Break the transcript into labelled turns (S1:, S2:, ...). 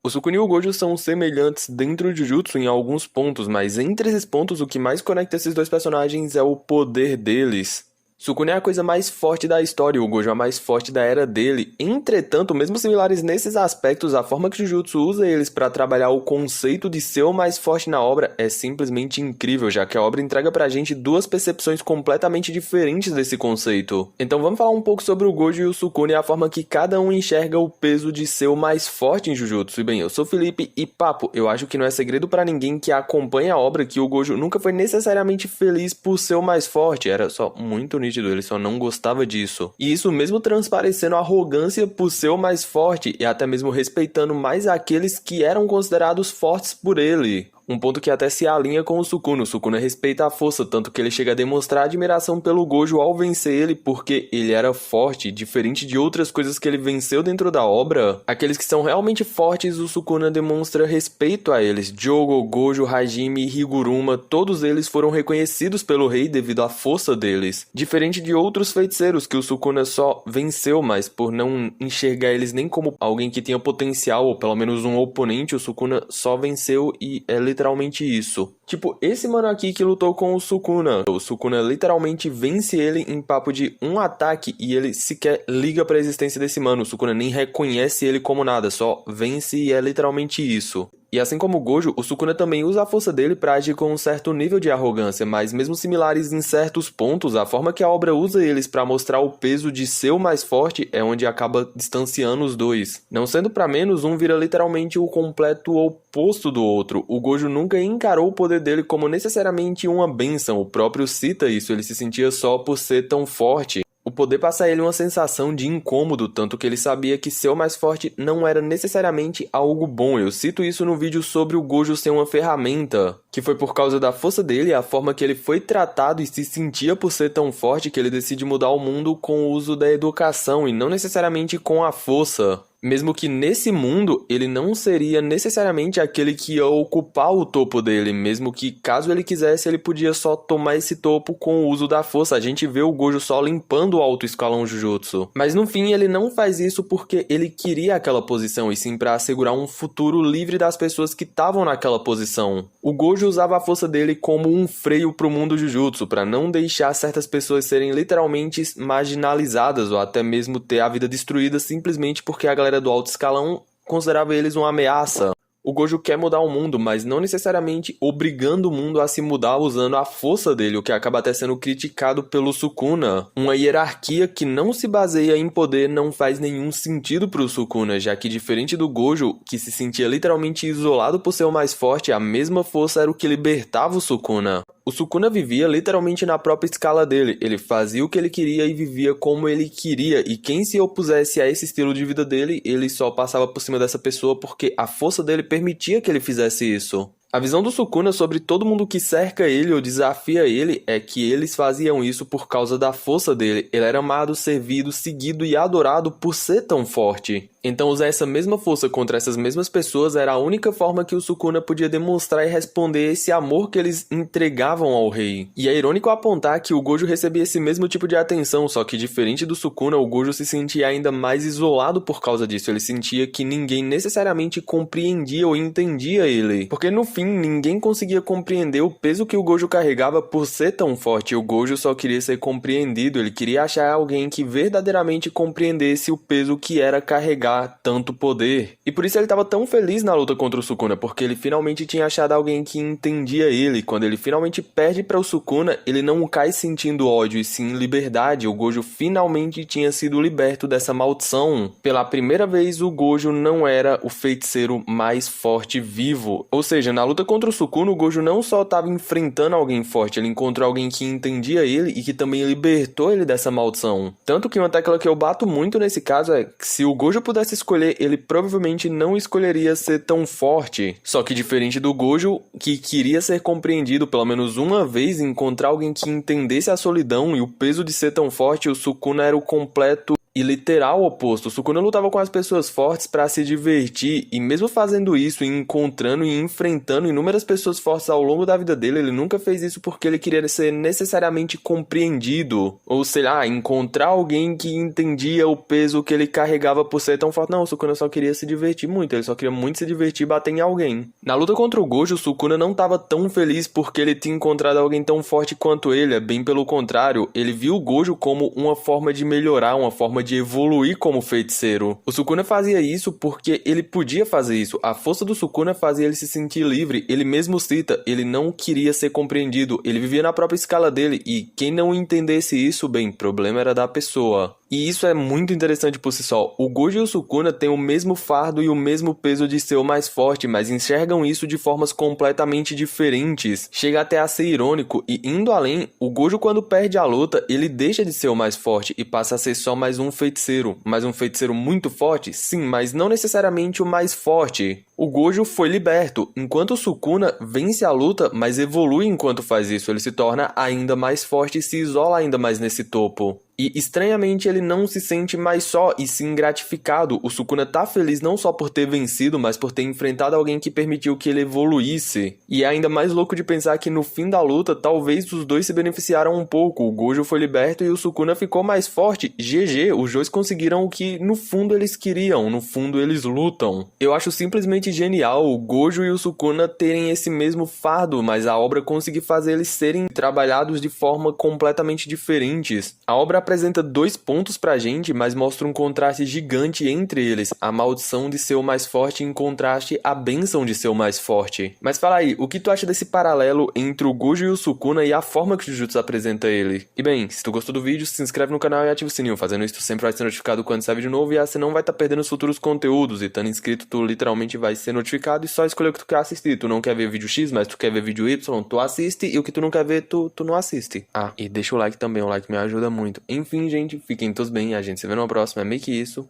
S1: O Sukuna e o Gojo são semelhantes dentro de Jujutsu em alguns pontos, mas entre esses pontos o que mais conecta esses dois personagens é o poder deles. Sukuna é a coisa mais forte da história e o Gojo é a mais forte da era dele. Entretanto, mesmo similares nesses aspectos, a forma que Jujutsu usa eles para trabalhar o conceito de ser o mais forte na obra é simplesmente incrível, já que a obra entrega pra gente duas percepções completamente diferentes desse conceito. Então vamos falar um pouco sobre o Gojo e o Sukuna e a forma que cada um enxerga o peso de ser o mais forte em Jujutsu. E bem, eu sou o Felipe e papo, eu acho que não é segredo pra ninguém que acompanha a obra que o Gojo nunca foi necessariamente feliz por ser o mais forte, era só muito nítido, ele só não gostava disso. E isso mesmo transparecendo arrogância por ser o mais forte e até mesmo respeitando mais aqueles que eram considerados fortes por ele. Um ponto que até se alinha com o Sukuna. O Sukuna respeita a força, tanto que ele chega a demonstrar admiração pelo Gojo ao vencer ele, porque ele era forte, diferente de outras coisas que ele venceu dentro da obra. Aqueles que são realmente fortes, o Sukuna demonstra respeito a eles. Jogo, Gojo, Hajime e Higuruma, todos eles foram reconhecidos pelo rei devido à força deles. Diferente de outros feiticeiros que o Sukuna só venceu, mas por não enxergar eles nem como alguém que tinha potencial, ou pelo menos um oponente, o Sukuna só venceu e é literalmente isso. Tipo, esse mano aqui que lutou com o Sukuna literalmente vence ele em papo de um ataque e ele sequer liga pra existência desse mano. O Sukuna nem reconhece ele como nada, só vence e é literalmente isso. E assim como o Gojo, o Sukuna também usa a força dele para agir com um certo nível de arrogância, mas mesmo similares em certos pontos, a forma que a obra usa eles para mostrar o peso de ser o mais forte é onde acaba distanciando os dois. Não sendo para menos, um vira literalmente o completo oposto do outro. O Gojo nunca encarou o poder dele como necessariamente uma bênção, o próprio cita isso, ele se sentia só por ser tão forte. O poder passa a ele uma sensação de incômodo, tanto que ele sabia que ser o mais forte não era necessariamente algo bom. Eu cito isso no vídeo sobre o Gojo ser uma ferramenta, que foi por causa da força dele, a forma que ele foi tratado e se sentia por ser tão forte que ele decide mudar o mundo com o uso da educação e não necessariamente com a força. Mesmo que nesse mundo ele não seria necessariamente aquele que ia ocupar o topo dele, mesmo que caso ele quisesse ele podia só tomar esse topo com o uso da força. A gente vê o Gojo só limpando o alto escalão Jujutsu. Mas no fim ele não faz isso porque ele queria aquela posição, e sim para assegurar um futuro livre das pessoas que estavam naquela posição. O Gojo usava a força dele como um freio pro mundo Jujutsu, para não deixar certas pessoas serem literalmente marginalizadas ou até mesmo ter a vida destruída simplesmente porque a galera do alto escalão considerava eles uma ameaça. O Gojo quer mudar o mundo, mas não necessariamente obrigando o mundo a se mudar usando a força dele, o que acaba até sendo criticado pelo Sukuna. Uma hierarquia que não se baseia em poder não faz nenhum sentido pro Sukuna, já que diferente do Gojo, que se sentia literalmente isolado por ser o mais forte, a mesma força era o que libertava o Sukuna. O Sukuna vivia literalmente na própria escala dele, ele fazia o que ele queria e vivia como ele queria, e quem se opusesse a esse estilo de vida dele, ele só passava por cima dessa pessoa porque a força dele permitia que ele fizesse isso. A visão do Sukuna sobre todo mundo que cerca ele ou desafia ele é que eles faziam isso por causa da força dele. Ele era amado, servido, seguido e adorado por ser tão forte. Então usar essa mesma força contra essas mesmas pessoas era a única forma que o Sukuna podia demonstrar e responder esse amor que eles entregavam ao rei. E é irônico apontar que o Gojo recebia esse mesmo tipo de atenção, só que diferente do Sukuna, o Gojo se sentia ainda mais isolado por causa disso. Ele sentia que ninguém necessariamente compreendia ou entendia ele. Porque no fim, ninguém conseguia compreender o peso que o Gojo carregava por ser tão forte. O Gojo só queria ser compreendido, ele queria achar alguém que verdadeiramente compreendesse o peso que era carregar tanto poder. E por isso ele estava tão feliz na luta contra o Sukuna, porque ele finalmente tinha achado alguém que entendia ele. Quando ele finalmente perde para o Sukuna, ele não cai sentindo ódio e sim liberdade. O Gojo finalmente tinha sido liberto dessa maldição. Pela primeira vez, o Gojo não era o feiticeiro mais forte vivo. Ou seja, na luta contra o Sukuna, o Gojo não só estava enfrentando alguém forte, ele encontrou alguém que entendia ele e que também libertou ele dessa maldição. Tanto que uma tecla que eu bato muito nesse caso é que se o Gojo pudesse escolher, ele provavelmente não escolheria ser tão forte. Só que diferente do Gojo, que queria ser compreendido pelo menos uma vez e encontrar alguém que entendesse a solidão e o peso de ser tão forte, o Sukuna era o completo e literal oposto. O Sukuna lutava com as pessoas fortes pra se divertir, e mesmo fazendo isso, e encontrando e enfrentando inúmeras pessoas fortes ao longo da vida dele, ele nunca fez isso porque ele queria ser necessariamente compreendido, ou sei lá, encontrar alguém que entendia o peso que ele carregava por ser tão forte. Não, o Sukuna só queria se divertir muito, ele só queria muito se divertir e bater em alguém. Na luta contra o Gojo, o Sukuna não estava tão feliz porque ele tinha encontrado alguém tão forte quanto ele, bem pelo contrário, ele viu o Gojo como uma forma de melhorar, uma forma de evoluir como feiticeiro. O Sukuna fazia isso porque ele podia fazer isso, a força do Sukuna fazia ele se sentir livre, ele mesmo cita, ele não queria ser compreendido, ele vivia na própria escala dele, e quem não entendesse isso, bem, problema era da pessoa. E isso é muito interessante por si só. O Gojo e o Sukuna têm o mesmo fardo e o mesmo peso de ser o mais forte, mas enxergam isso de formas completamente diferentes. Chega até a ser irônico, e indo além, o Gojo, quando perde a luta, ele deixa de ser o mais forte e passa a ser só mais um feiticeiro. Mais um feiticeiro muito forte? Sim, mas não necessariamente o mais forte. O Gojo foi liberto, enquanto o Sukuna vence a luta, mas evolui enquanto faz isso. Ele se torna ainda mais forte e se isola ainda mais nesse topo. E estranhamente ele não se sente mais só e sim gratificado. O Sukuna tá feliz não só por ter vencido, mas por ter enfrentado alguém que permitiu que ele evoluísse. E é ainda mais louco de pensar que no fim da luta, talvez os dois se beneficiaram um pouco. O Gojo foi liberto e o Sukuna ficou mais forte. GG, os dois conseguiram o que no fundo eles queriam, no fundo eles lutam. Eu acho simplesmente genial o Gojo e o Sukuna terem esse mesmo fardo, mas a obra conseguir fazer eles serem trabalhados de forma completamente diferentes. A obra apresenta dois pontos pra gente, mas mostra um contraste gigante entre eles, a maldição de ser o mais forte em contraste à bênção de ser o mais forte. Mas fala aí, o que tu acha desse paralelo entre o Gojo e o Sukuna e a forma que o Jujutsu apresenta ele? E bem, se tu gostou do vídeo, se inscreve no canal e ativa o sininho, fazendo isso tu sempre vai ser notificado quando sair vídeo novo, e assim não vai estar perdendo os futuros conteúdos, e estando inscrito tu literalmente vai ser notificado e só escolher o que tu quer assistir. Tu não quer ver vídeo X, mas tu quer ver vídeo Y, tu assiste, e o que tu não quer ver, tu não assiste. Ah, e deixa o like também, o like me ajuda muito. Enfim, gente, fiquem todos bem, a gente se vê numa próxima, é meio que isso.